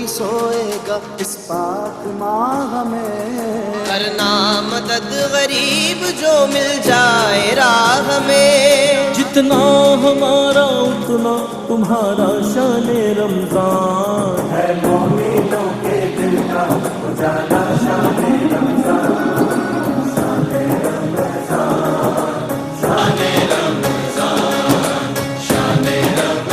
کوئی سوئے گا اس پاک ماہ میں، کرنا مدد غریب جو مل جائے راہ میں، جتنا ہمارا اتنا تمہارا شان رمضان ہے، مومنوں کے دل کا اجالا شان رمضان، شان رمضان، شان رمضان، شان رمضان۔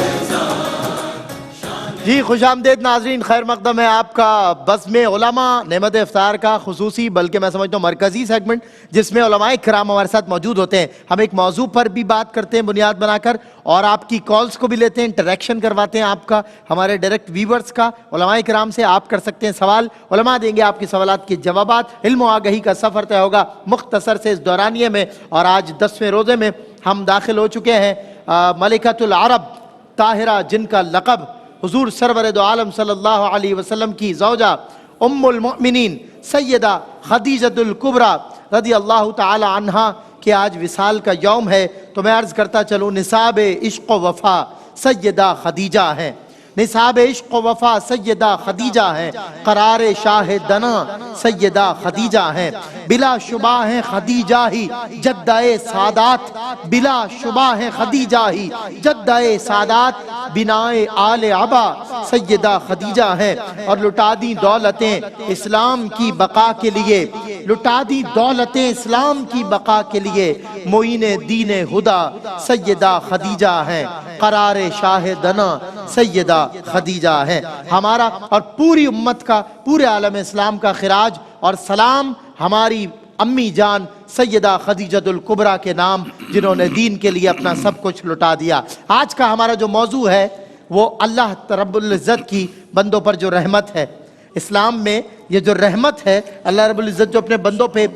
جی خوش آمدید ناظرین، خیر مقدم ہے آپ کا بزم علماء نعمت افطار کا خصوصی بلکہ میں سمجھتا ہوں مرکزی سیگمنٹ، جس میں علماء کرام ہمارے ساتھ موجود ہوتے ہیں۔ ہم ایک موضوع پر بھی بات کرتے ہیں بنیاد بنا کر، اور آپ کی کالز کو بھی لیتے ہیں، انٹریکشن کرواتے ہیں آپ کا، ہمارے ڈائریکٹ ویورز کا۔ علماء کرام سے آپ کر سکتے ہیں سوال، علماء دیں گے آپ کی سوالات کے جوابات، علم و آگہی کا سفر طے ہوگا مختصر سے اس دورانیے میں۔ اور آج 10ویں روزے میں ہم داخل ہو چکے ہیں ملکۃ العرب طاہرہ، جن کا لقب حضور سرور دو عالم صلی اللہ علیہ وسلم کی زوجہ ام المؤمنین سیدہ خدیجۃ الکبریٰ رضی اللہ تعالی عنہا کہ آج وصال کا یوم ہے، تو میں عرض کرتا چلوں نصاب عشق و وفا سیدہ خدیجہ ہیں، نصاب عشق و وفا سیدہ خدیجہ ہیں، قرار شاہ دنا سیدہ خدیجہ ہیں، بلا شبہ ہیں خدیجہ ہی جدہ سادات، بلا شبہ ہیں خدیجہ ہی جدہ سادات، بنائے آل عبا سیدہ خدیجہ ہیں، اور لٹا دی دولتیں اسلام کی بقا کے لیے، لٹا دی دولتیں اسلام کی بقا کے لیے، معین دین ہدا سیدہ خدیجہ ہیں، قرار شاہ دنا سیدہ خدیجہ ہیں۔ ہمارا اور پوری امت کا، پورے عالم اسلام کا خراج اور سلام ہماری امی جان سیدہ خدیجۃ الکبریٰ کے نام، جنہوں نے دین کے لیے اپنا سب کچھ لٹا دیا۔ آج کا ہمارا جو موضوع ہے وہ اللہ رب العزت کی بندوں پر جو رحمت ہے۔ اسلام میں یہ جو رحمت ہے، اللہ رب العزت جو اپنے بندوں پہ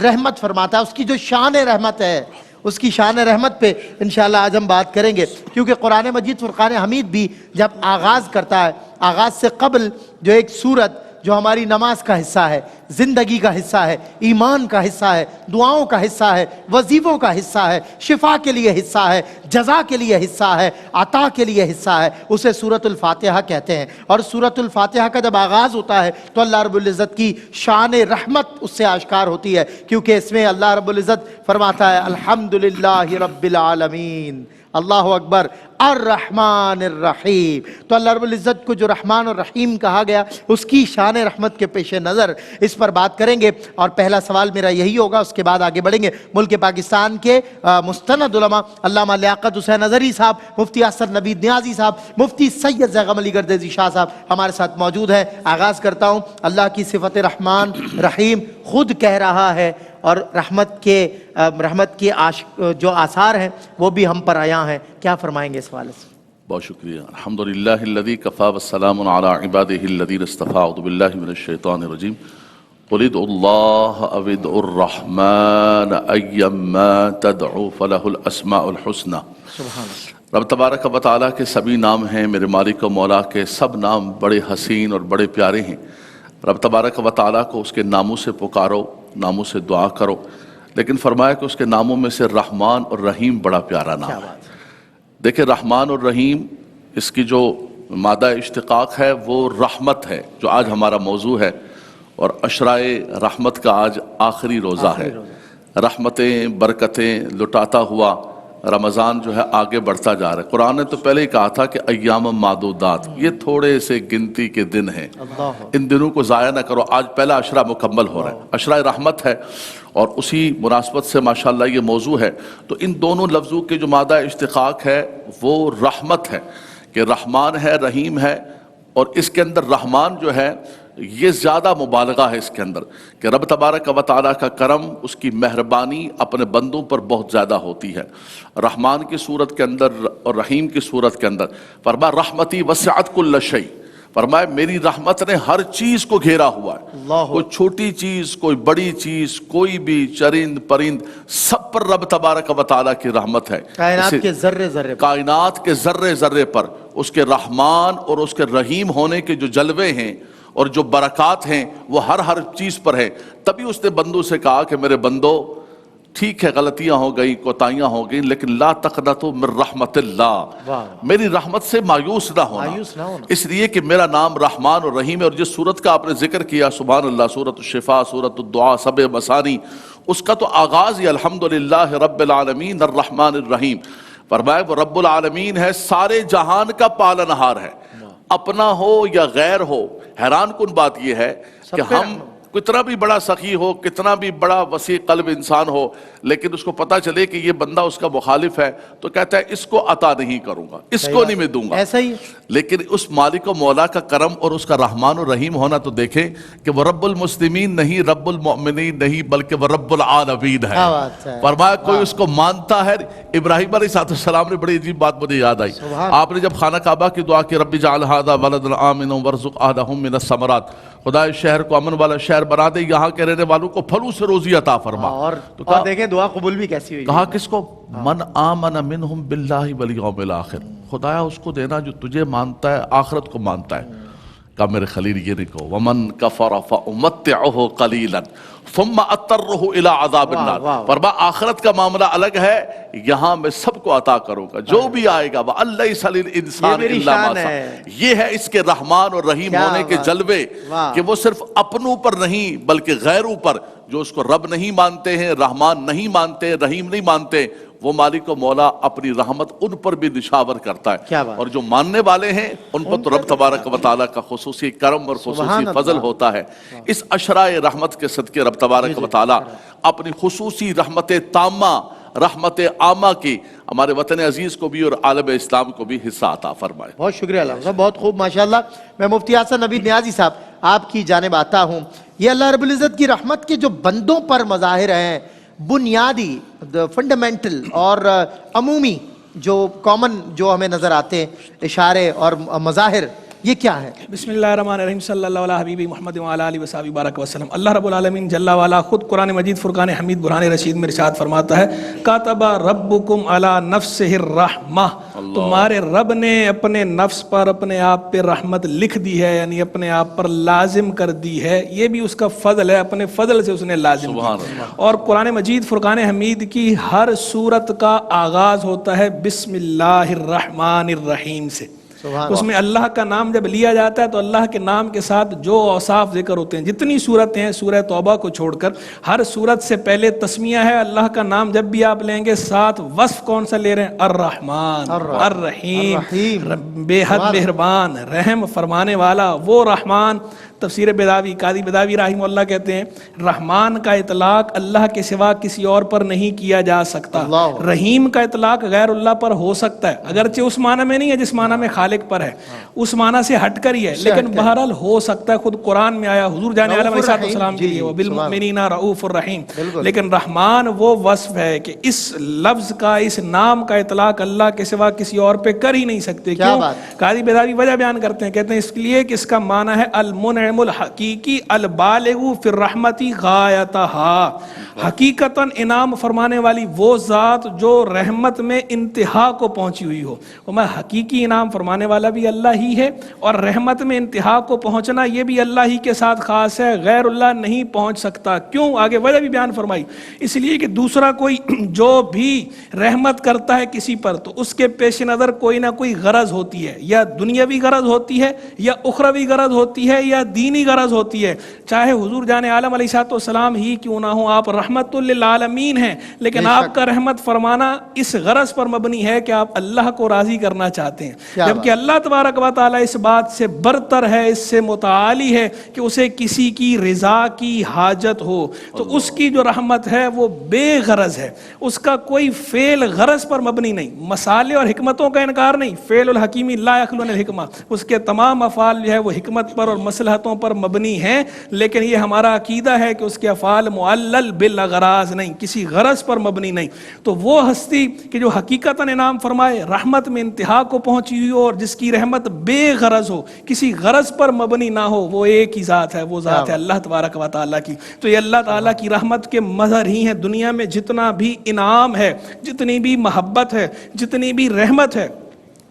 رحمت فرماتا ہے، اس کی جو شان رحمت ہے، اس کی شان رحمت پہ انشاءاللہ آج ہم بات کریں گے۔ کیونکہ قرآن مجید فرقان حمید بھی جب آغاز کرتا ہے، آغاز سے قبل جو ایک سورت جو ہماری نماز کا حصہ ہے، زندگی کا حصہ ہے، ایمان کا حصہ ہے، دعاؤں کا حصہ ہے، وظیفوں کا حصہ ہے، شفا کے لیے حصہ ہے، جزا کے لیے حصہ ہے، عطا کے لیے حصہ ہے، اسے سورۃ الفاتحہ کہتے ہیں۔ اور سورۃ الفاتحہ کا جب آغاز ہوتا ہے تو اللہ رب العزت کی شان رحمت اس سے آشکار ہوتی ہے، کیونکہ اس میں اللہ رب العزت فرماتا ہے الحمدللہ رب العالمین، اللہ اکبر، الرحمن الرحیم۔ تو اللہ رب العزت کو جو رحمان اور رحیم کہا گیا، اس کی شان رحمت کے پیش نظر اس پر بات کریں گے۔ اور پہلا سوال میرا یہی ہوگا، اس کے بعد آگے بڑھیں گے۔ ملک پاکستان کے مستند علماء علامہ لیاقت حسین اظہری صاحب، مفتی اسد نوید نیازی صاحب، مفتی سید زیغم علی گردیزی شاہ صاحب ہمارے ساتھ موجود ہیں۔ آغاز کرتا ہوں، اللہ کی صفت رحمان رحیم خود کہہ رہا ہے، اور رحمت کے جو آثار ہیں وہ بھی ہم پر عیاں ہیں۔ کیا فرمائیں گے اس حوالے سے؟ بہت شکریہ۔ الحمدللہ الذی کفی والسلام علی عبادہ الذین اصطفی، اعوذ باللہ من الشیطان الرجیم، قل ادعوا اللہ او ادعوا الرحمن ایما تدعوا فلہ الاسماء الحسنی۔ سبحان اللہ۔ رب تبارک و تعالیٰ کے سبھی نام ہیں، میرے مالک و مولا کے سب نام بڑے حسین اور بڑے پیارے ہیں۔ رب تبارک و تعالیٰ کو اس کے ناموں سے پکارو، ناموں سے دعا کرو، لیکن فرمایا کہ اس کے ناموں میں سے رحمان اور رحیم بڑا پیارا نام ہے۔ دیکھیں رحمان اور رحیم، اس کی جو مادہ اشتقاق ہے وہ رحمت ہے، جو آج ہمارا موضوع ہے، اور عشرائے رحمت کا آج آخری روزہ ہے۔ رحمتیں برکتیں لٹاتا ہوا رمضان جو ہے آگے بڑھتا جا رہا ہے۔ قرآن نے تو پہلے ہی کہا تھا کہ ایام معدودات، یہ تھوڑے سے گنتی کے دن ہیں، ان دنوں کو ضائع نہ کرو۔ آج پہلا عشرہ مکمل ہو رہا ہے، عشرہ رحمت ہے، اور اسی مناسبت سے ماشاءاللہ یہ موضوع ہے۔ تو ان دونوں لفظوں کے جو مادہ اشتقاق ہے وہ رحمت ہے، کہ رحمان ہے رحیم ہے، اور اس کے اندر رحمان جو ہے یہ زیادہ مبالغہ ہے اس کے اندر، کہ رب تبارک و تعالیٰ کا کرم، اس کی مہربانی اپنے بندوں پر بہت زیادہ ہوتی ہے۔ رحمان کی صورت کے اندر اور رحیم کی صورت کے اندر فرمایا رحمتی وسعت کل شیء، فرمایا میری رحمت نے ہر چیز کو گھیرا ہوا ہے، کوئی چھوٹی چیز کوئی بڑی چیز، کوئی بھی چرند پرند، سب پر رب تبارک و تعالیٰ کی رحمت ہے۔ کائنات کے ذرے ذرے پر، کائنات کے ذرے ذرے پر اس کے رحمان اور اس کے رحیم ہونے کے جو جلوے ہیں اور جو برکات ہیں وہ ہر چیز پر ہے۔ تبھی اس نے بندوں سے کہا کہ میرے بندو ٹھیک ہے غلطیاں ہو گئی کوتاہیاں ہو گئی لیکن لا تقنطوا من رحمت اللہ، میری رحمت سے مایوس نہ ہونا، اس لیے کہ میرا نام رحمان اور رحیم ہے۔ اور جس سورت کا آپ نے ذکر کیا سبحان اللہ، سورۃ الشفاء، سورۃ الدعاء، سبع مثانی، اس کا تو آغاز ہی الحمدللہ رب العالمین الرحمن الرحیم، فرمایا وہ رب العالمین ہے، سارے جہان کا پالنہار ہے، اپنا ہو یا غیر ہو۔ حیران کن بات یہ ہے کہ ہم کتنا بھی بڑا سخی ہو، کتنا بھی بڑا وسیع قلب انسان ہو، لیکن اس کو پتہ چلے کہ یہ بندہ اس کا مخالف ہے تو کہتا ہے اس کو عطا نہیں کروں گا، اس کو نہیں میں دوں گا، ایسا ہی۔ لیکن اس مالک و مولا کا کرم اور اس کا رحمان الرحیم ہونا تو دیکھیں کہ وہ رب المسلمین نہیں، رب المؤمنین نہیں، بلکہ وہ رب العالمین ہے۔ فرمایا کوئی اس کو مانتا ہے۔ ابراہیم علیہ السلام نے بڑی عجیب بات مجھے یاد آئی، آپ نے جب خانہ کعبہ کی دعا کی رب اجعل ھذا بلدا آمنا وارزق اہلہ من الثمرات، خدا اس شہر کو امن والا شہر بنا دے، یہاں کے رہنے والوں کو پھلوں سے روزی عطا فرما۔ اور دیکھیں دعا قبول بھی کیسی ہوئی، کہا کس کو؟ من آمن منہم باللہ والیوم الاخر، خدایا اس کو دینا جو تجھے مانتا ہے، آخرت کو مانتا ہے۔ کہا میرے خلیل یہ نہیں کہو ومن کفر فامتعہ قلیلا ثم اضطرہ الی عذاب النار، فرما آخرت کا معاملہ الگ ہے، یہاں میں سب کو عطا کروں گا جو بھی آئے گا، وَأَن لَيْسَ لِلْإِنسَانِ إِلَّا مَا سَعَى۔ یہ ہے اس کے رحمان اور رحیم ہونے کے جلوے کہ وہ صرف اپنوں پر نہیں بلکہ غیروں پر، جو اس کو رب نہیں مانتے ہیں، رحمان نہیں مانتے، رحیم نہیں مانتے، وہ مالک و مولا اپنی رحمت ان پر بھی نشاور کرتا ہے، اور جو ماننے والے ہیں ان پر تو رب تبارک و تعالیٰ کا خصوصی کرم اور خصوصی فضل ہوتا ہے۔ اس عشرائے رحمت کے صدقے رب تبارک و تعالیٰ اپنی خصوصی رحمت تامہ، رحمت عامہ کی ہمارے وطن عزیز کو بھی اور عالم اسلام کو بھی حصہ عطا فرمائے۔ بہت شکریہ علامہ صاحب، بہت خوب ماشاءاللہ۔ میں مفتی حسن نوید نیازی صاحب آپ کی جانب آتا ہوں۔ یہ اللہ رب العزت کی رحمت کے جو بندوں پر مظاہر ہیں، بنیادی فنڈامنٹل اور عمومی جو کامن جو ہمیں نظر آتے ہیں اشارے اور مظاہر، یہ کیا ہے؟ بسم اللہ الرحمن الرحیم، صلی اللہ علیہ حبیبی محمد وعلی آلہ وصحبہ بارک وسلم۔ اللہ رب العالمین جل وعلا خود قرآن مجید فرقان حمید برہان رشید میں ارشاد فرماتا ہے کاتب ربکم علی نفسہ الرحمہ، تمہارے رب نے اپنے نفس پر اپنے آپ پہ رحمت لکھ دی ہے، یعنی اپنے آپ پر لازم کر دی ہے، یہ بھی اس کا فضل ہے، اپنے فضل سے اس نے لازم کی۔ اور قرآن مجید فرقان حمید کی ہر سورت کا آغاز ہوتا ہے بسم اللہ الرحمن الرحیم سے۔ اس میں اللہ کا نام جب لیا جاتا ہے تو اللہ کے نام کے ساتھ جو اوصاف ذکر ہوتے ہیں، جتنی صورتیں ہیں سورہ توبہ کو چھوڑ کر ہر صورت سے پہلے تسمیہ ہے اللہ کا نام، جب بھی آپ لیں گے ساتھ وصف کون سا لے رہے ہیں؟ الرحمن الرحیم، بے حد مہربان، رحم فرمانے والا وہ رحمان۔ تفسیر بیداوی قاضی بیداوی رحمہ اللہ کہتے ہیں رحمان کا اطلاق اللہ کے سوا کسی اور پر نہیں کیا جا سکتا، رحیم کا اطلاق غیر اللہ پر ہو سکتا ہے، اگرچہ اس معنی میں نہیں ہے جس معنی میں خالق پر ہے، اس معنی سے ہٹ کر ہی ہے، لیکن بہرحال ہو سکتا ہے۔ خود قرآن میں آیا حضور جان عالم علیہ السلام کے لیے وبالمؤمنین رؤوف الرحیم، لیکن رحمان وہ وصف ہے کہ اس لفظ کا، اس نام کا اطلاق اللہ کے سوا کسی اور پہ کر ہی نہیں سکتے۔ کیوں؟ قاضی بیداوی وجہ بیان کرتے ہیں، کہتے ہیں اس لیے کہ اس کا معنی ہے المنعم الحقیقی البالغ فی الرحمت غایتہا، حقیقتاً انعام فرمانے والی وہ ذات جو رحمت میں انتہا کو پہنچی ہوئی ہو۔ میں حقیقی انعام فرمانے والا بھی اللہ ہی ہے، اور رحمت میں انتہا کو پہنچنا یہ بھی اللہ ہی کے ساتھ خاص ہے، غیر اللہ نہیں پہنچ سکتا۔ کیوں؟ آگے وجہ بھی بیان فرمائی، اس لیے کہ دوسرا کوئی جو بھی رحمت کرتا ہے کسی پر تو اس کے پیش نظر کوئی نہ کوئی غرض ہوتی ہے، یا دنیاوی غرض ہوتی ہے، یا اخروی غرض ہوتی ہے، یا دینی غرض ہوتی ہے۔ چاہے حضور جان عالم علیہ السلام ہی کیوں نہ ہوں، آپ رحمت للعالمین ہیں، لیکن آپ کا رحمت فرمانا اس غرض پر مبنی ہے کہ آپ اللہ کو راضی کرنا چاہتے ہیں، جبکہ اللہ تبارک و تعالیٰ اس بات سے برتر ہے، اس سے متعالی ہے کہ اسے کسی کی رضا کی حاجت ہو، تو اس کی جو رحمت ہے وہ بے غرض ہے، اس کا کوئی فعل غرض پر مبنی نہیں، مسالے اور حکمتوں کا انکار نہیں، فعل الحکیمی لا یخلو عن الحکمہ، اس کے تمام افعال جو ہے وہ حکمت پر اور مصلحتوں پر مبنی ہیں، لیکن یہ ہمارا عقیدہ ہے کہ اس کے افعال معلل بالاغراض نہیں، کسی غرض پر مبنی نہیں۔ تو وہ ہستی کہ جو حقیقتاً انعام فرمائے، رحمت میں انتہا کو پہنچی ہوئی ہو، اور جس کی رحمت بے غرض ہو، کسی غرض پر مبنی نہ ہو، وہ ایک ہی ذات ہے، وہ ذات ہے اللہ تبارک و تعالیٰ کی۔ تو یہ اللہ تعالیٰ کی رحمت کے مظہر ہی ہیں۔ دنیا میں جتنا بھی انعام ہے، جتنی بھی محبت ہے، جتنی بھی رحمت ہے،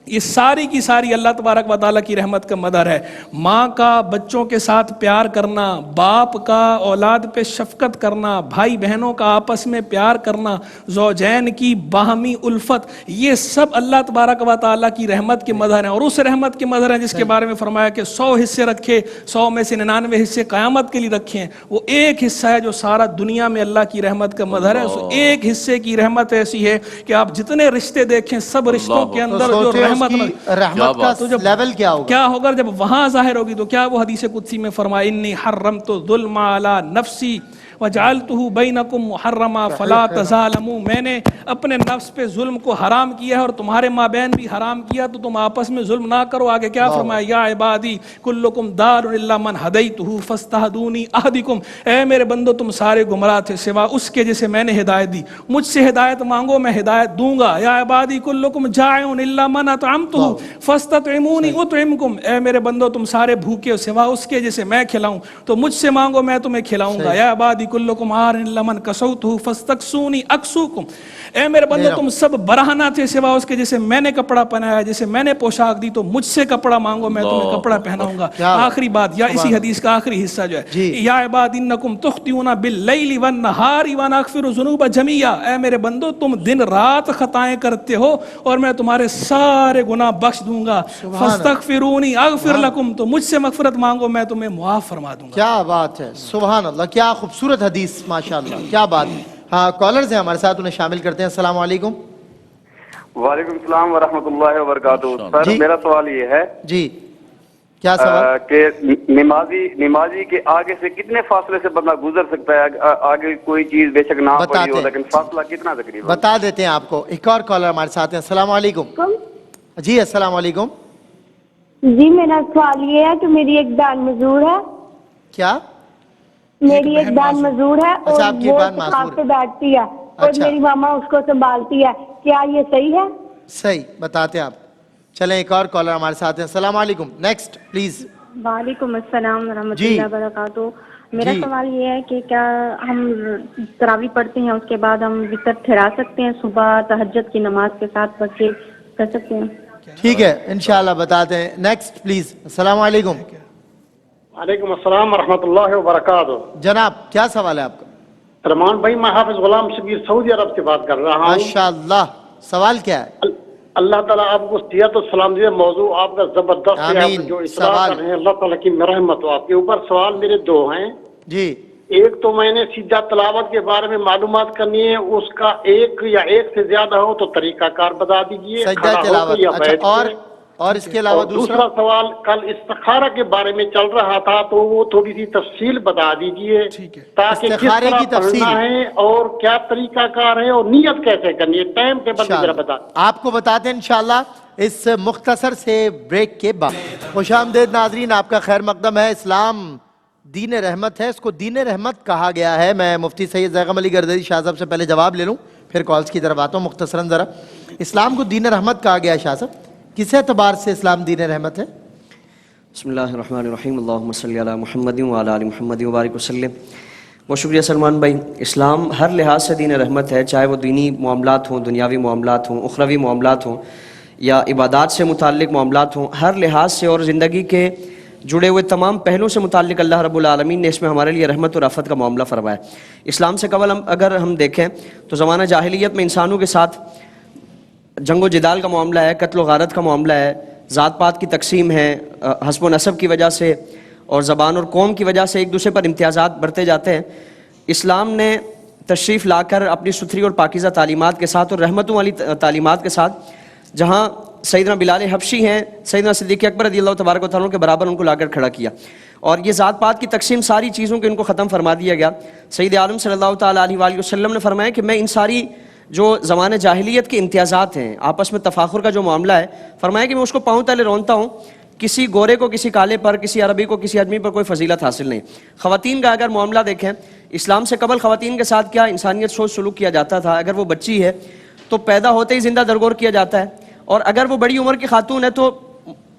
یہ ساری کی ساری اللہ تبارک و تعالیٰ کی رحمت کا مدر ہے. ماں کا بچوں کے ساتھ پیار کرنا، باپ کا اولاد پہ شفقت کرنا، بھائی بہنوں کا آپس میں پیار کرنا، زوجین کی باہمی الفت، یہ سب اللہ تبارک و تعالیٰ کی رحمت کے مظہر ہیں. اور اس رحمت کے مظہر ہیں جس کے بارے میں فرمایا کہ 100 حصے رکھے، 100 میں سے 99 حصے قیامت کے لیے رکھے ہیں. وہ ایک حصہ ہے جو سارا دنیا میں اللہ کی رحمت کا مظہر ہے. اس ایک حصے کی رحمت ایسی ہے کہ آپ جتنے رشتے دیکھیں سب رشتوں کے اندر جو رحمت رحمت کا لیول کیا ہوگا، کیا ہوگا جب وہاں ظاہر ہوگی. تو کیا وہ حدیث قدسی میں فرمایا انی حرمت الظلم علی نفسی وجعلته بینکم محرما فلا تظالموا، میں نے اپنے نفس پہ ظلم کو حرام کیا ہے اور تمہارے مابین بھی حرام کیا، تو تم آپس میں ظلم نہ کرو. آگے کیا فرمایا، یا عبادی کلکم دار الا من ہدیتہ فاستہدونی اہدکم، اے میرے بندو تم سارے گمراہ تھے سوا اس کے جسے میں نے ہدایت دی، مجھ سے ہدایت مانگو میں ہدایت دوں گا. یا عبادی کلکم جائع الا من اطعمتہ فاستطعمونی اطعمکم، اے میرے بندو تم سارے بھوکے ہو سوا اس کے جسے میں کھلاؤں تو مجھ سے مانگو میں تمہیں کھلاؤں گا. یا عبادی کلکم عار الا من کسوتہ فاستکسونی اکسوکم، اے میرے بندو تم سب برہنہ تھے سوا اس کے جسے میں نے کپڑا پہنایا، جسے میں نے پوشاک دی، تو مجھ سے کپڑا مانگو میں تمہیں کپڑا پہناؤں گا. آخری بات یا اسی حدیث کا آخری حصہ جو ہے، یا عباد انکم تخطئون باللیل والنہار وانا اغفر الذنوب جميعا، اے میرے بندو تم دن رات خطائیں کرتے ہو اور میں تمہارے سارے گناہ بخش دوں گا. فاستغفرونی اغفر لکم، تو مجھ سے مغفرت مانگو میں تمہیں معاف فرما دوں گا. کیا بات ہے، سبحان اللہ، کیا خوبصورت حدیث، ماشاءاللہ، کیا بات. ہاں کالرز ہیں ہمارے ساتھ، انہیں شامل کرتے ہیں. السلام علیکم. وعلیکم السلام ورحمۃ اللہ وبرکاتہ. سر میرا سوال یہ ہے جی کیا سوال؟ کہ نمازی کے آگے سے کتنے فاصلے سے بندہ گزر سکتا ہے؟ آگے کوئی چیز بے شک نہ پڑی ہو لیکن فاصلہ کتنا تقریبا؟ بتا دیتے ہیں آپ کو. ایک اور کالر ہمارے ساتھ ہیں. السلام علیکم. جی السلام علیکم. جی میرا سوال یہ ہے کہ میری ایک بہن معذور ہے. کیا؟ میری ایک بہن معذور ہے اور وہ ساتھ پہ بیٹھتی ہے اور میری ماما اس کو سنبھالتی ہے، کیا یہ صحیح ہے؟ صحیح بتاتے آپ. چلیں ایک اور کالر ہمارے ساتھ ہیں. السلام علیکم. Next please. وعلیکم السلام ورحمۃ اللہ وبرکاتہ. میرا سوال یہ ہے کہ کیا ہم تراویح پڑھتے ہیں اس کے بعد ہم وتر ٹھہرا سکتے ہیں، صبح تہجد کی نماز کے ساتھ پڑھ کے کر سکتے ہیں؟ ٹھیک ہے انشاءاللہ بتاتے ہیں. Next please. السلام علیکم. وعلیکم السلام ورحمۃ اللہ وبرکاتہ. جناب کیا سوال ہے آپ کا؟ رحمان بھائی میں حافظ غلام شبیر سعودی عرب سے بات کر رہا ہوں. ماشاءاللہ. سوال کیا ہے؟ اللہ تعالیٰ آپ کو صحت و سلامتی دے. موضوع آپ کا زبردست ہے، آپ جو اصلاح کر رہے ہیں اللہ تعالیٰ کی رحمت ہو آپ کے اوپر. سوال میرے دو ہیں. جی. ایک تو میں نے سجدہ تلاوت کے بارے میں معلومات کرنی ہے، اس کا ایک یا ایک سے زیادہ ہو تو طریقہ کار بتا دیجیے. سجدہ تلاوت. اور اس کے علاوہ دوسرا سوال کل استخارہ کے بارے میں چل رہا تھا تو وہ تھوڑی سی تفصیل بتا دیجیے تاکہ کس طرح پڑھنا ہے اور کیا طریقہ کار ہے اور نیت کیسے کرنی ہے. ٹائم ٹیبل ذرا بتا. آپ کو بتاتے ہیں انشاءاللہ اس مختصر سے بریک کے بعد. خوش آمدید ناظرین، آپ کا خیر مقدم ہے. اسلام دین رحمت ہے، اس کو دین رحمت کہا گیا ہے. میں مفتی سید زیغم علی گردری شاہ صاحب سے پہلے جواب لے لوں پھر کالز کی طرف آتا ہوں. مختصراً ذرا اسلام کو دین رحمت کہا گیا ہے شاہ صاحب، کس اعتبار سے اسلام دین رحمت ہے؟ بسم اللہ الرحمن الرحیم. اللہم صلی علی محمد وعلی آل محمد وبارک وسلم. بہت شکریہ سلمان بھائی. اسلام ہر لحاظ سے دین رحمت ہے، چاہے وہ دینی معاملات ہوں، دنیاوی معاملات ہوں، اخروی معاملات ہوں یا عبادات سے متعلق معاملات ہوں. ہر لحاظ سے اور زندگی کے جڑے ہوئے تمام پہلوؤں سے متعلق اللہ رب العالمین نے اس میں ہمارے لیے رحمت اور رافت کا معاملہ فرمایا. اسلام سے قبل اگر ہم دیکھیں تو زمانہ جاہلیت میں انسانوں کے ساتھ جنگ و جدال کا معاملہ ہے، قتل و غارت کا معاملہ ہے، ذات پات کی تقسیم ہے، حسب و نسب کی وجہ سے اور زبان اور قوم کی وجہ سے ایک دوسرے پر امتیازات بڑھتے جاتے ہیں. اسلام نے تشریف لا کر اپنی ستھری اور پاکیزہ تعلیمات کے ساتھ اور رحمتوں والی تعلیمات کے ساتھ، جہاں سیدنا بلال حبشی ہیں، سیدنا صدیق اکبر رضی اللہ تبارک و تعالیٰ کے برابر ان کو لا کر کھڑا کیا اور یہ ذات پات کی تقسیم ساری چیزوں کے ان کو ختم فرما دیا گیا. سید عالم صلی اللہ تعالیٰ علیہ وآلہ وسلم نے فرمایا کہ میں ان ساری جو زمانہ جاہلیت کے امتیازات ہیں، آپس میں تفاخر کا جو معاملہ ہے، فرمایا کہ میں اس کو پاؤں تلے رونتا ہوں. کسی گورے کو کسی کالے پر، کسی عربی کو کسی آدمی پر کوئی فضیلت حاصل نہیں. خواتین کا اگر معاملہ دیکھیں، اسلام سے قبل خواتین کے ساتھ کیا انسانیت سوچ سلوک کیا جاتا تھا. اگر وہ بچی ہے تو پیدا ہوتے ہی زندہ درگور کیا جاتا ہے، اور اگر وہ بڑی عمر کی خاتون ہے تو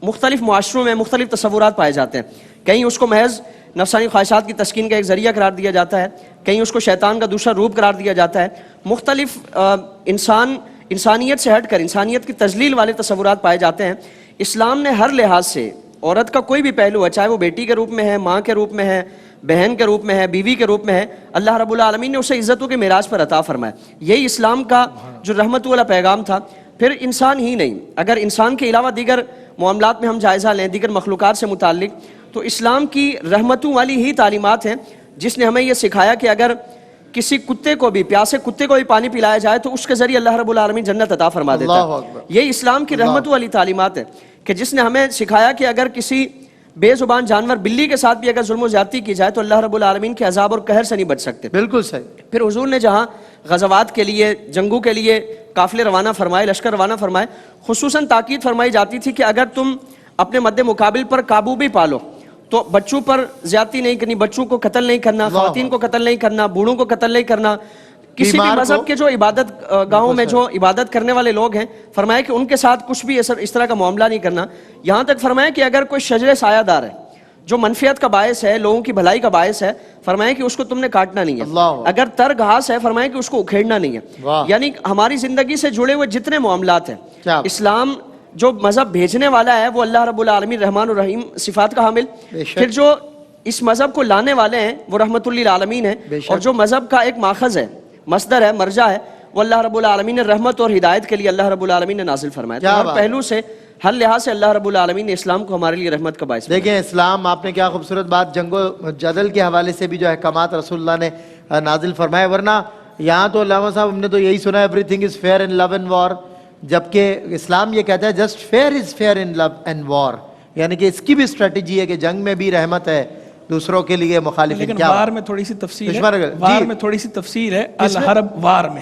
مختلف معاشروں میں مختلف تصورات پائے جاتے ہیں. کہیں اس کو محض نفسانی خواہشات کی تسکین کا ایک ذریعہ قرار دیا جاتا ہے، کہیں اس کو شیطان کا دوسرا روپ قرار دیا جاتا ہے. مختلف انسان انسانیت سے ہٹ کر انسانیت کی تذلیل والے تصورات پائے جاتے ہیں. اسلام نے ہر لحاظ سے عورت کا کوئی بھی پہلو ہے، چاہے وہ بیٹی کے روپ میں ہے، ماں کے روپ میں ہے، بہن کے روپ میں ہے، بیوی کے روپ میں ہے، اللہ رب العالمین نے اسے عزتوں کے معراج پر عطا فرمایا. یہی اسلام کا جو رحمت والا پیغام تھا. پھر انسان ہی نہیں، اگر انسان کے علاوہ دیگر معاملات میں ہم جائزہ لیں، دیگر مخلوقات سے متعلق، تو اسلام کی رحمتوں والی ہی تعلیمات ہیں جس نے ہمیں یہ سکھایا کہ اگر کسی کتے کو بھی، پیاسے کتے کو بھی پانی پلایا جائے تو اس کے ذریعے اللہ رب العالمین جنت عطا فرما دیتا ہے. یہ اسلام کی رحمت والی تعلیمات ہے کہ جس نے ہمیں سکھایا کہ اگر کسی بے زبان جانور بلی کے ساتھ بھی اگر ظلم و زیادتی کی جائے تو اللہ رب العالمین کے عذاب اور قہر سے نہیں بچ سکتے. بالکل صحیح. پھر حضور نے جہاں غزوات کے لیے، جنگوں کے لیے قافلے روانہ فرمائے، لشکر روانہ فرمائے، خصوصاً تاکید فرمائی جاتی تھی کہ اگر تم اپنے مد مقابل پر قابو بھی پالو تو بچوں پر زیادتی نہیں کرنی، بچوں کو قتل نہیں کرنا، خواتین کو قتل نہیں کرنا، بوڑھوں کو قتل نہیں کرنا. کسی بھی مذہب کے جو عبادت گاہوں میں جو عبادت کرنے والے لوگ ہیں، فرمایا کہ ان کے ساتھ کچھ بھی اس طرح کا معاملہ نہیں کرنا. یہاں تک فرمایا کہ اگر کوئی شجر سایہ دار ہے جو منفیت کا باعث ہے، لوگوں کی بھلائی کا باعث ہے، فرمایا کہ اس کو تم نے کاٹنا نہیں ہے. اگر تر گھاس ہے، فرمایا کہ اس کو اکھیڑنا نہیں ہے. یعنی ہماری زندگی سے جڑے ہوئے جتنے معاملات ہیں، اسلام جو مذہب بھیجنے والا ہے وہ اللہ رب العالمین رحمان الرحیم صفات کا حامل، پھر جو اس مذہب کو لانے والے ہیں وہ رحمت للعالمین ہیں، اور جو مذہب کا ایک ماخذ ہے، مصدر ہے، مرجع ہے، وہ اللہ رب العالمین نے رحمت اور ہدایت کے لیے اللہ رب العالمین نے نازل فرمایا. تو ہر پہلو سے، ہر لحاظ سے اللہ رب العالمین نے اسلام کو ہمارے لیے رحمت کا باعث. دیکھیں اسلام، آپ نے کیا خوبصورت بات، جنگ و جدل کے حوالے سے بھی جو احکامات رسول اللہ نے نازل فرمائے. ورنہ یہاں تو علامہ صاحب ہم نے تو یہی سنا ہے everything is fair in love and war, جبکہ اسلام یہ کہتا ہے just fair is fair in love and war, یعنی کہ اس کی بھی اسٹریٹجی ہے کہ جنگ میں بھی رحمت ہے دوسروں کے لیے مخالف. لیکن وار میں تھوڑی سی تفصیل ہے، وار میں تھوڑی سی تفصیل ہے. الحرب وار میں،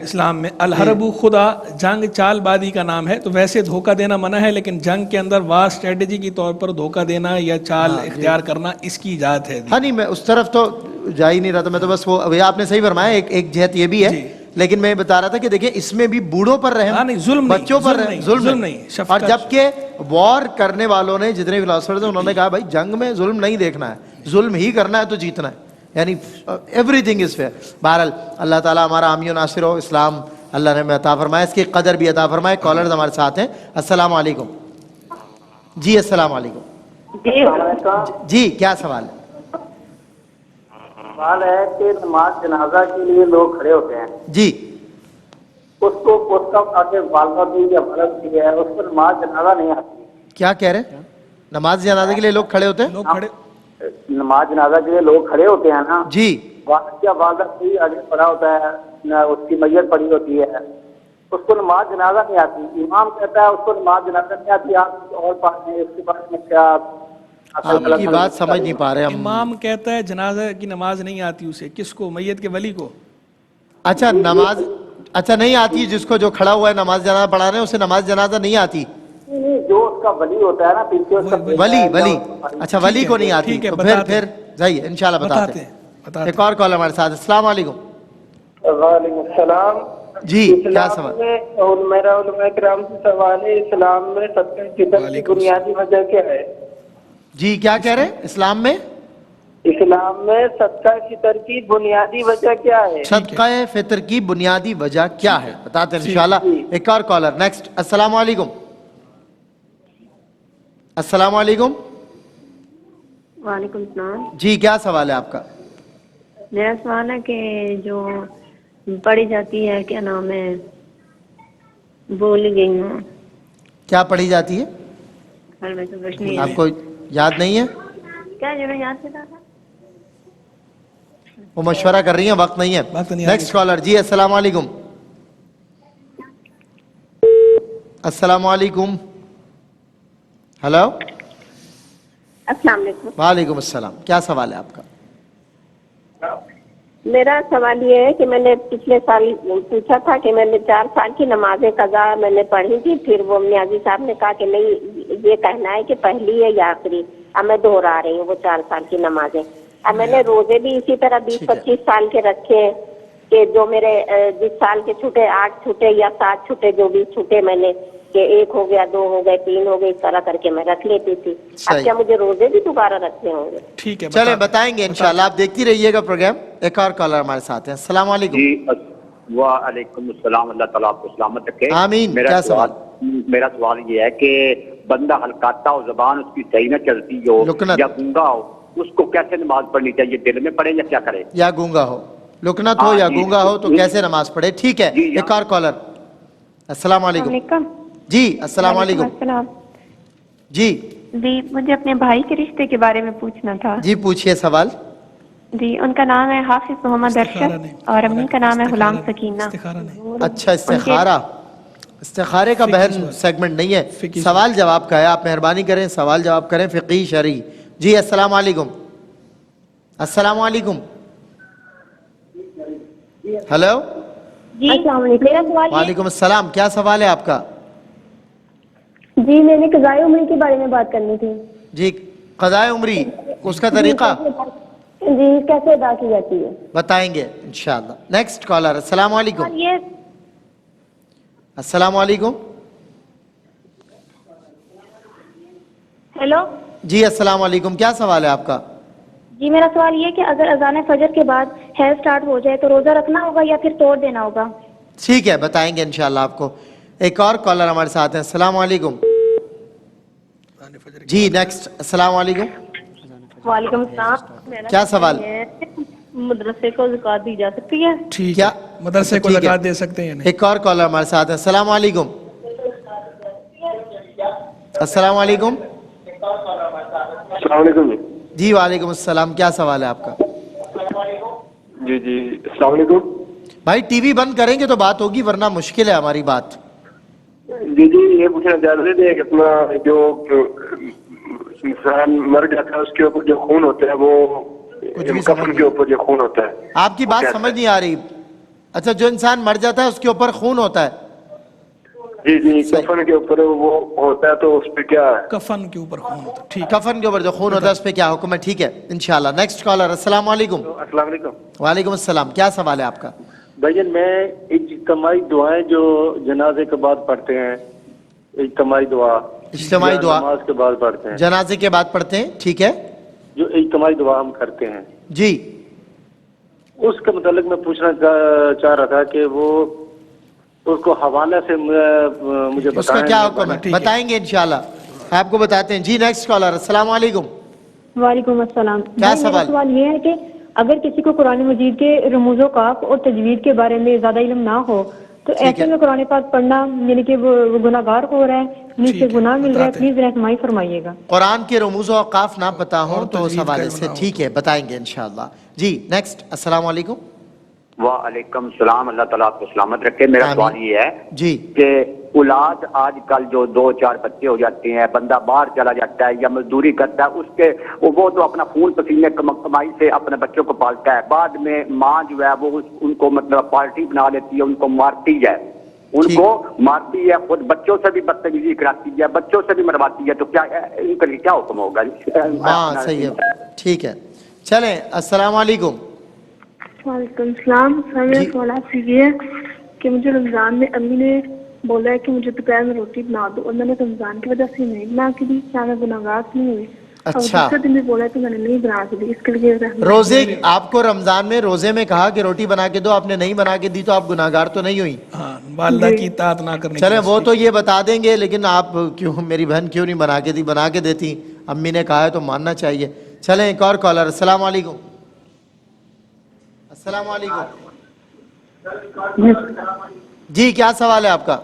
اسلام میں الحرب خدا جنگ چال بازی کا نام ہے. تو ویسے دھوکہ دینا منع ہے، لیکن جنگ کے اندر وار اسٹریٹجی کی طور پر دھوکہ دینا یا چال اختیار کرنا اس کی اجازت ہے. ہاں نہیں، میں اس طرف تو جا ہی نہیں رہا تھا، میں تو بس وہ آپ نے صحیح فرمایا، ایک جہت یہ بھی ہے، لیکن میں بتا رہا تھا کہ دیکھیں اس میں بھی بوڑھوں پر رحم، بچوں پر ظلم نہیں. اور جبکہ وار کرنے والوں نے جتنے فلاسفرز ہیں انہوں نے کہا بھائی جنگ میں ظلم نہیں دیکھنا ہے، ظلم ہی کرنا ہے تو جیتنا ہے، یعنی ایوری تھنگ از فیئر. بہرحال اللہ تعالیٰ ہمارا حامی و ناصر ہو. اسلام اللہ نے ہمیں عطا فرمایا، اس کی قدر بھی عطا فرمائے. کالرز ہمارے ساتھ ہیں. السلام علیکم. جی السلام علیکم. جی کیا سوال ہے؟ سوال ہے کہ نماز جنازہ کے لیے لوگ کھڑے ہوتے ہیں جی، اس کا آگے والدہ بھی یا والد بھی ہے، اس پر نماز جنازہ نہیں آتی. کیا کہہ رہے ہیں؟ نماز جنازہ کے لیے لوگ کھڑے ہوتے ہیں؟ نماز جنازہ کے لیے لوگ کھڑے ہوتے ہیں نا جی، والد یا والدہ بھی آگے پڑا ہوتا ہے، اس کی میت پڑی ہوتی ہے، اس کو نماز جنازہ نہیں آتی. امام کہتا ہے اس کو نماز جنازہ نہیں آتی. آپ اور پڑھ لیں، اس کے بارے میں کیا آپ کی بات سمجھ نہیں پا رہے ہم. امام کہتا ہے جنازہ کی نماز نہیں آتی اسے، کس کو؟ میت کے ولی کو. اچھا نماز نہیں آتی، جس کو جو کھڑا ہوا ہے نماز جنازہ پڑھا رہے ہیں اسے نماز جنازہ نہیں آتی. جو اس کا ولی ہوتا ہے نا پیچھے اس کا ولی اچھا ولی کو نہیں آتی. تو پھر جائیے انشاءاللہ بتاتے ہیں. ایک اور کال ہمارے ساتھ. السلام علیکم. وعلیکم السلام. جی کیا سوال؟ میرا علماء کرام سے سوال ہے، اسلام میں صدقہ فطر کی بنیادی وجہ کیا ہے؟ جی کیا کہہ رہے ہیں؟ اسلام میں صدقہ فطر کی بنیادی وجہ کیا ہے؟ صدقہ فطر کی بنیادی وجہ کیا ہے بتاتے ہیں انشاءاللہ. ایک اور کالر. نیکسٹ. السلام علیکم. السلام علیکم. وعلیکم السلام. جی کیا سوال ہے آپ کا؟ میرا سوال ہے کہ جو پڑھی جاتی ہے، کیا نام ہے، بھول گئی ہوں. کیا پڑھی جاتی ہے؟ آپ کو یاد نہیں ہے؟ کیا جو میں یاد کرتا تھا وہ مشورہ کر رہی ہیں، وقت نہیں ہے. Next collar. جی السلام علیکم. السلام علیکم. ہلو. السلام علیکم. وعلیکم السلام. کیا سوال ہے آپ کا؟ میرا سوال یہ ہے کہ میں نے پچھلے سال پوچھا تھا کہ میں نے 4 سال کی نماز قضا میں نے پڑھی تھی، پھر وہ نیازی صاحب نے کہا کہ نہیں یہ کہنا ہے کہ پہلی ہے یا آخری. اب میں دوہرا رہی ہوں وہ 4 سال کی نمازیں. اب میں نے روزے بھی اسی طرح 20-25 سال کے رکھے کہ جو میرے جس سال کے چھوٹے 8 چھوٹے یا 7 چھوٹے جو بھی چھوٹے میں نے کہ 1 ہو گیا 2 ہو گئے 3 ہو گئے، اس طرح کر کے میں رکھ لیتی تھی. اب کیا مجھے روزے بھی دوبارہ رکھنے ہوں گے؟ ٹھیک ہے چلیں بتائیں گے انشاءاللہ. آپ دیکھتی رہیے گا پروگرام. ایک اور کالر ہمارے ساتھ ہیں. السلام علیکم. جی وعلیکم السلام، اللہ تعالیٰ آپ کو سلامت رکھے. آمین. کیا سوال؟ میرا سوال یہ ہے کہ بندہ ہلکاتا ہو، زبان اس کی صحیح نہ چلتی ہو یا گونگا ہو، اس کو کیسے نماز پڑھنی چاہیے؟ دل میں پڑھے یا کیا کرے؟ یا گونگا ہو، لکنت ہو یا گونگا ہو تو کیسے نماز پڑھے؟ ٹھیک ہے. ایک اور کالر. السلام علیکم. جی السلام علیکم. جی جی مجھے اپنے بھائی کے رشتے کے بارے میں پوچھنا تھا. جی پوچھئے سوال. جی ان کا نام ہے حافظ محمد ارشد اور امی کا نام ہے غلام سکینہ. اچھا استخارہ، استخارے کا بہن سیگمنٹ نہیں ہے، سوال جواب کا ہے. آپ مہربانی کریں سوال جواب کریں فقہی شرعی. جی السلام علیکم. السلام علیکم. ہلو. جی السلام علیکم. میرا سوال وعلیکم السلام. کیا سوال ہے آپ کا؟ جی میں نے قضائے عمری کے بارے میں بات کرنی تھی. جی قضائے عمری، اس کا طریقہ جی کیسے ادا کی جاتی ہے بتائیں گے انشاءاللہ. Next caller. السلام علیکم. السلام علیکم. ہیلو. جی السلام علیکم. کیا سوال ہے آپ کا؟ جی میرا سوال یہ کہ اگر اذان فجر کے بعد حیض سٹارٹ ہو جائے تو روزہ رکھنا ہوگا یا پھر توڑ دینا ہوگا؟ ٹھیک ہے بتائیں گے انشاءاللہ آپ کو. ایک اور کالر ہمارے ساتھ ہیں. السلام علیکم. جی نیکسٹ. السلام علیکم. وعلیکم السلام. کیا سوال؟ مدرسے کو زکوٰۃ دی جا سکتی ہے؟ ٹھیک ہے، مدرسے کو زکوٰۃ دے سکتے ہیں. ایک اور کالر ہمارے ساتھ ہیں. السلام علیکم. السلام علیکم. السلام علیکم. جی وعلیکم السلام. کیا سوال ہے آپ کا؟ جی جی السلام علیکم. بھائی ٹی وی بند کریں گے تو بات ہوگی ورنہ مشکل ہے ہماری بات. جی جی یہ پوچھنا چاہ رہے تھے کہ اپنا جو انسان مر جاتا ہے اس کے اوپر جو خون ہوتا ہے وہ کفن کے اوپر جو خون ہوتا ہے. آپ کی بات سمجھ نہیں آ رہی. اچھا جو انسان مر جاتا ہے اس کے اوپر خون ہوتا ہے. جی جی کفن کے اوپر وہ ہوتا ہے تو اس پہ کیا ہے؟ کفن کے اوپر خون ہوتا ہے. ٹھیک، کفن کے اوپر جو خون ہوتا ہے اس پہ کیا حکم ہے؟ ٹھیک ہے انشاءاللہ. Next caller. السلام علیکم. السلام علیکم. وعلیکم السلام. کیا سوال ہے آپ کا؟ بھائی میں اجتماعی دعائیں جو جنازے کے بعد پڑھتے ہیں، اجتماعی دعا نماز کے بعد پڑھتے ہیں، جنازے کے بعد پڑھتے ہیں، ٹھیک ہے، جو اجتماعی دعا ہم کرتے ہیں جی اس کے متعلق میں پوچھنا چاہ رہا تھا کہ وہ اس کو حوالے سے مجھے اس کا کیا حکم ہے بتائیں گے انشاءاللہ. آپ کو بتاتے ہیں. جی نیکسٹ کالر. السلام علیکم. وعلیکم السلام. کیا میرا سوال یہ ہے کہ اگر کسی کو قرآن مجید کے رموز و قاف اور تجوید کے بارے میں زیادہ علم نہ ہو تو ایسے میں قرآن پاک پڑھنا یعنی کہ وہ گناہ گار ہو رہا ہے، مجھ سے گناہ مل رہا ہے، پلیز رہنمائی فرمائیے گا. قرآن کے رموز و اوقاف نہ پتا ہو تو اس حوالے سے ٹھیک ہے بتائیں گے انشاءاللہ. جی نیکسٹ. السلام علیکم. وعلیکم السلام، اللہ تعالیٰ آپ کو سلامت رکھے. میرا سوال یہ ہے جی کہ اولاد آج کل جو 2-4 بچے ہو جاتے ہیں، بندہ باہر چلا جاتا ہے یا مزدوری کرتا ہے، اس کے وہ تو اپنا خون پسینے کمائی سے اپنے بچوں کو پالتا ہے، بعد میں ماں جو ہے وہ ان کو مطلب پارٹی بنا لیتی ہے، ان کو مارتی ہے، خود بچوں سے بھی بدتمیزی کراتی ہے، بچوں سے بھی مرواتی ہے. تو کیا ان کے لیے کیا حکم ہوگا؟ ہاں صحیح ہے. ٹھیک ہے چلیں. السلام علیکم. وعلیکم السلام. میرا سوال آپ سے یہ ہے کہ مجھے رمضان میں امی نے بولا ہے کہ مجھے دوپہر میں روٹی بنا دو اور میں نے رمضان کی وجہ سے نہیں بنا کے دی. کیا میں گناہگار نہیں ہوئی؟ اور دوسرے دن بھی بولا ہے کہ میں نے نہیں بنا کے دی. اس کے لیے روزے آپ کو رمضان میں روزے میں کہا کہ روٹی بنا کے دو، آپ نے نہیں بنا کے دی تو آپ گناہگار تو نہیں ہوئی. والدہ کی اطاعت نہ کرنے. چلیں وہ تو یہ بتا دیں گے لیکن آپ کیوں میری بہن کیوں نہیں بنا کے دی؟ بنا کے دیتی. امی نے کہا ہے تو ماننا چاہیے. چلیں ایک اور کالر. السلام علیکم. السلام علیکم. جی کیا سوال ہے آپ کا؟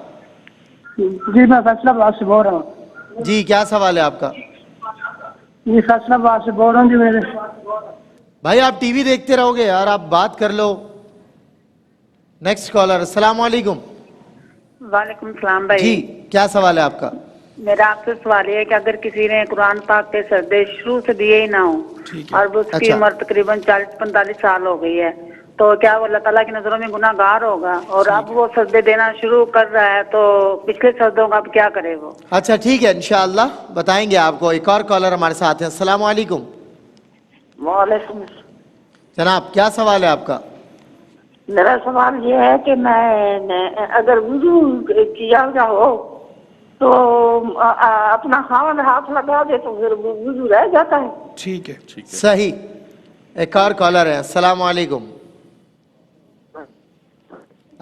جی میں فیصلہ آباد سے بول رہا ہوں. جی کیا سوال ہے آپ کا؟ جی فیصلہ آباد سے بول رہا ہوں. جی میرے بھائی آپ ٹی وی دیکھتے رہو گے یار، آپ بات کر لو. Next caller. السلام علیکم. وعلیکم السلام بھائی. جی کیا سوال ہے آپ کا؟ میرا آپ سے سوال یہ ہے کہ اگر کسی نے قرآن پاک کے سجدے شروع سے دیے ہی نہ ہوں اور اس کی عمر تقریباً 40-45 سال ہو گئی ہے تو کیا وہ اللہ تعالیٰ کی نظروں میں گناہ گار ہوگا؟ اور اب وہ سجدے دینا شروع کر رہا ہے تو پچھلے سجدوں کا اب کیا کرے وہ؟ اچھا ٹھیک ہے انشاءاللہ بتائیں گے آپ کو. ایک اور کالر ہمارے ساتھ ہیں. السلام علیکم. وعلیکم السلام. جناب کیا سوال ہے آپ کا؟ میرا سوال یہ ہے کہ میں اگر وضو کیا ہو تو اپنا خاوند ہاتھ لگا دے تو پھر وضو رہ جاتا ہے؟ ٹھیک ہے صحیح. ایک اور کالر ہے. السلام علیکم.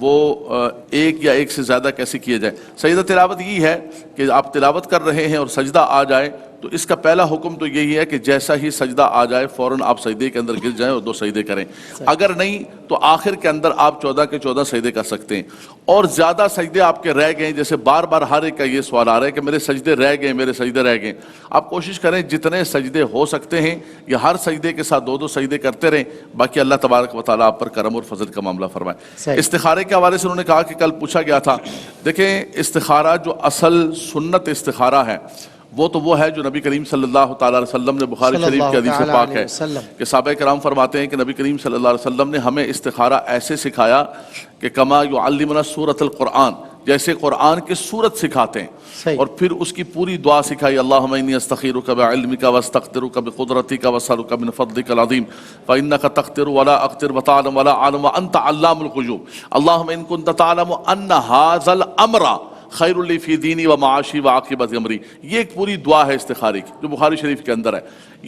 وہ ایک یا ایک سے زیادہ کیسے کیے جائے. سجدہ تلاوت یہی ہے کہ آپ تلاوت کر رہے ہیں اور سجدہ آ جائے تو اس کا پہلا حکم تو یہی ہے کہ جیسا ہی سجدہ آ جائے فوراً آپ سجدے کے اندر گر جائیں اور 2 سجدے کریں. اگر نہیں تو آخر کے اندر آپ 14 کے 14 سجدے کر سکتے ہیں. اور زیادہ سجدے آپ کے رہ گئے، جیسے بار بار ہر ایک کا یہ سوال آ رہا ہے کہ میرے سجدے رہ گئے، میرے سجدے رہ گئے. آپ کوشش کریں جتنے سجدے ہو سکتے ہیں یا ہر سجدے کے ساتھ 2 سجدے کرتے رہیں. باقی اللہ تبارک و تعالیٰ آپ پر کرم اور فضل کا معاملہ فرمائے. استخارے کے حوالے سے انہوں نے کہا کہ کل پوچھا گیا تھا. دیکھیں استخارہ جو اصل سنت استخارہ ہے وہ ہے جو نبی کریم صلی اللہ تعالیٰ علیہ وسلم نے بخاری شریف کی حدیث پاک ہے کہ صحابہ کرام فرماتے ہیں کہ نبی کریم صلی اللہ علیہ وسلم نے ہمیں استخارہ ایسے سکھایا کہ کما یعلمنا سورۃ القرآن، جیسے قرآن کی سورت سکھاتے ہیں. اور پھر اس کی پوری دعا سکھائی، اللہم انی استخیرک بعلمک واستقدرک بقدرتک واسألک من فضلک العظیم فإنک تقدر ولا اقدر وتعلم ولا اعلم وانت علام الغیوب اللہم ان کنت تعلم ان ھذا الامر خیر لی فی دینی و معاشی و عاقبت امری. یہ ایک پوری دعا ہے استخارے کی جو بخاری شریف کے اندر ہے.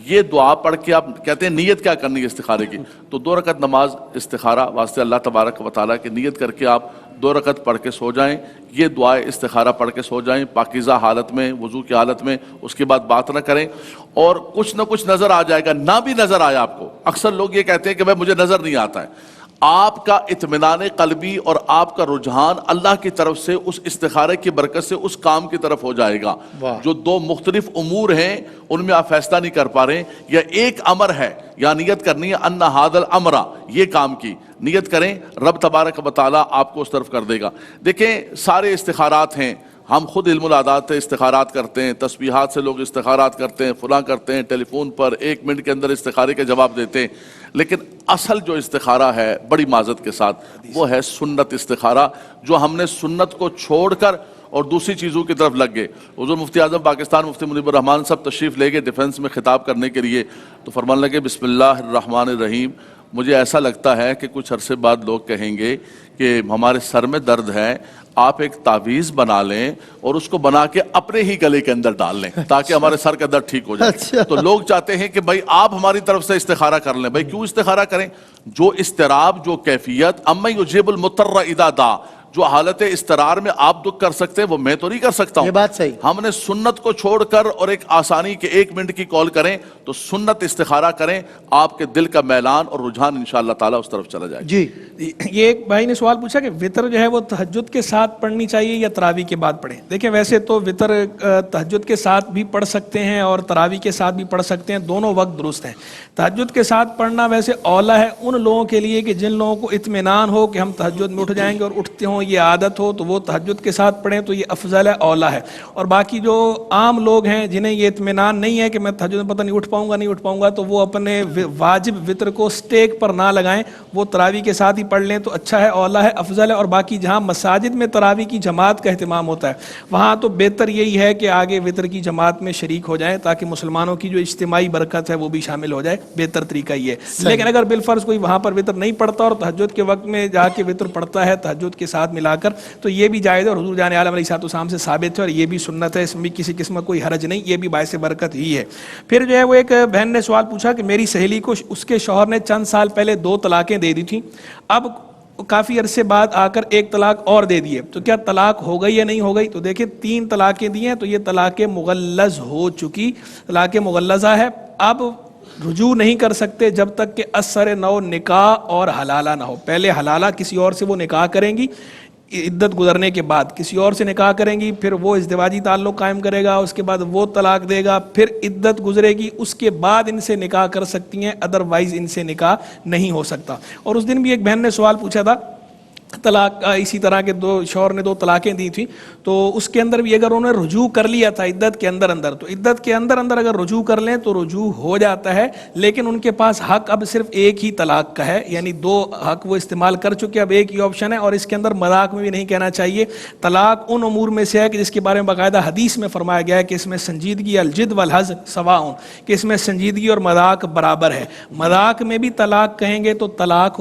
یہ دعا پڑھ کے آپ کہتے ہیں نیت کیا کرنی ہے استخارے کی، تو 2 رکعت نماز استخارہ واسطے اللہ تبارک و تعالیٰ کی نیت کر کے آپ 2 رکعت پڑھ کے سو جائیں. یہ دعائے استخارہ پڑھ کے سو جائیں پاکیزہ حالت میں، وضو کی حالت میں. اس کے بعد بات نہ کریں اور کچھ نہ کچھ نظر آ جائے گا. نہ بھی نظر آیا آپ کو، اکثر لوگ یہ کہتے ہیں کہ مجھے نظر نہیں آتا ہے. آپ کا اطمینان قلبی اور آپ کا رجحان اللہ کی طرف سے اس استخارے کی برکت سے اس کام کی طرف ہو جائے گا. جو 2 مختلف امور ہیں ان میں آپ فیصلہ نہیں کر پا رہے، یا ایک امر ہے یا نیت کرنی ہے ان ھذا الامر، یہ کام کی نیت کریں، رب تبارک و تعالیٰ آپ کو اس طرف کر دے گا. دیکھیں سارے استخارات ہیں، ہم خود علم العادات سے استخارات کرتے ہیں، تسبیحات سے لوگ استخارات کرتے ہیں، فلاں کرتے ہیں، ٹیلی فون پر 1 منٹ کے اندر استخارے کے جواب دیتے ہیں. لیکن اصل جو استخارہ ہے بڑی معذرت کے ساتھ وہ ہے سنت استخارہ، جو ہم نے سنت کو چھوڑ کر اور دوسری چیزوں کی طرف لگ گئے. حضور مفتی اعظم پاکستان مفتی منیب الرحمان صاحب تشریف لے گئے ڈیفنس میں خطاب کرنے کے لیے، تو فرمان لگے بسم اللہ الرحمن الرحیم. مجھے ایسا لگتا ہے کہ کچھ عرصے بعد لوگ کہیں گے کہ ہمارے سر میں درد ہے، آپ ایک تعویذ بنا لیں اور اس کو بنا کے اپنے ہی گلے کے اندر ڈال لیں تاکہ ہمارے سر کا درد ٹھیک ہو جائے. تو لوگ چاہتے ہیں کہ بھائی آپ ہماری طرف سے استخارہ کر لیں. بھائی کیوں استخارہ کریں؟ جو اضطراب، جو کیفیت، اما یجیب المضطر اذا دعا، جو حالت استرار میں آپ دکھ کر سکتے ہیں وہ میں تو نہیں کر سکتا ہوں. یہ بات صحیح. ہم نے سنت کو چھوڑ کر اور ایک آسانی کے 1 منٹ کی کال کریں تو سنت استخارہ کریں، آپ کے دل کا میلان اور رجحان انشاءاللہ تعالیٰ اس طرف چلا جائے. جی یہ ایک بھائی نے سوال پوچھا کہ وطر جو ہے وہ تہجد کے ساتھ پڑھنی چاہیے یا تراویح کے بعد پڑھیں. دیکھیں ویسے تو وطر تہجد کے ساتھ بھی پڑھ سکتے ہیں اور تراویح کے ساتھ بھی پڑھ سکتے ہیں، دونوں وقت درست ہیں. تہجد کے ساتھ پڑھنا ویسے اولا ہے ان لوگوں کے لیے کہ جن لوگوں کو اطمینان ہو کہ ہم تہجد میں اٹھ جائیں گے اور اٹھتے ہوں، یہ عادت ہو، تو وہ تہجد کے ساتھ پڑھیں تو یہ افضل ہے، اولا ہے. اور باقی جو عام لوگ ہیں جنہیں یہ اطمینان نہیں ہے کہ میں تہجد میں پتہ نہیں اٹھ پاؤں گا تو وہ اپنے واجب وطر کو سٹیک پر نہ لگائیں، وہ تراویح کے ساتھ ہی پڑھ لیں تو اچھا ہے، اولا ہے، افضل ہے. اور باقی جہاں مساجد میں تراویح کی جماعت کا اہتمام ہوتا ہے وہاں تو بہتر یہی ہے کہ آگے وطر کی جماعت میں شریک ہو جائیں تاکہ مسلمانوں کی جو اجتماعی برکت ہے وہ بھی شامل ہو جائے. بہتر طریقہ یہ ہے. لیکن اگر بالفرض کوئی وہاں پر وطر نہیں پڑھتا اور تہجد کے وقت میں جا کے وطر پڑھتا ہے تہجد کے ساتھ ملا کر تو یہ بھی جائز ہے اور حضور جان عالم علیہ السلام سے ثابت ہے اور یہ بھی سنت ہے، اس میں کسی قسم کا کوئی حرج نہیں، یہ بھی باعث برکت ہی ہے. پھر جو ہے وہ ایک بہن نے سوال پوچھا کہ میری سہیلی کو اس کے شوہر نے چند سال پہلے 2 طلاقیں دے دی تھیں، اب کافی عرصے بعد آ کر 1 طلاق اور دے دیے، تو کیا طلاق ہو گئی یا نہیں ہو گئی؟ تو دیکھیں 3 طلاقیں دی ہیں تو یہ طلاق مغلظ ہو چکی، طلاق مغلظہ ہے. اب رجوع نہیں کر سکتے جب تک کہ اثر نو نکاح اور حلالہ نہ ہو. پہلے حلالہ کسی اور سے وہ نکاح کریں گی، عدت گزرنے کے بعد کسی اور سے نکاح کریں گی، پھر وہ ازدواجی تعلق قائم کرے گا، اس کے بعد وہ طلاق دے گا، پھر عدت گزرے گی، اس کے بعد ان سے نکاح کر سکتی ہیں، ادروائز ان سے نکاح نہیں ہو سکتا. اور اس دن بھی ایک بہن نے سوال پوچھا تھا طلاق اسی طرح کے شوہر نے 2 طلاقیں دی تھیں تو اس کے اندر بھی اگر انہوں نے رجوع کر لیا تھا عدت کے اندر تو عدت کے اندر اگر رجوع کر لیں تو رجوع ہو جاتا ہے، لیکن ان کے پاس حق اب صرف 1 ہی طلاق کا ہے، یعنی 2 حق وہ استعمال کر چکے، اب 1 ہی آپشن ہے. اور اس کے اندر مذاق میں بھی نہیں کہنا چاہیے. طلاق ان امور میں سے ہے کہ جس کے بارے میں باقاعدہ حدیث میں فرمایا گیا ہے کہ اس میں سنجیدگی الجد والحزر سواء، کہ اس میں سنجیدگی اور مذاق برابر ہے. مذاق میں بھی طلاق کہیں گے تو طلاق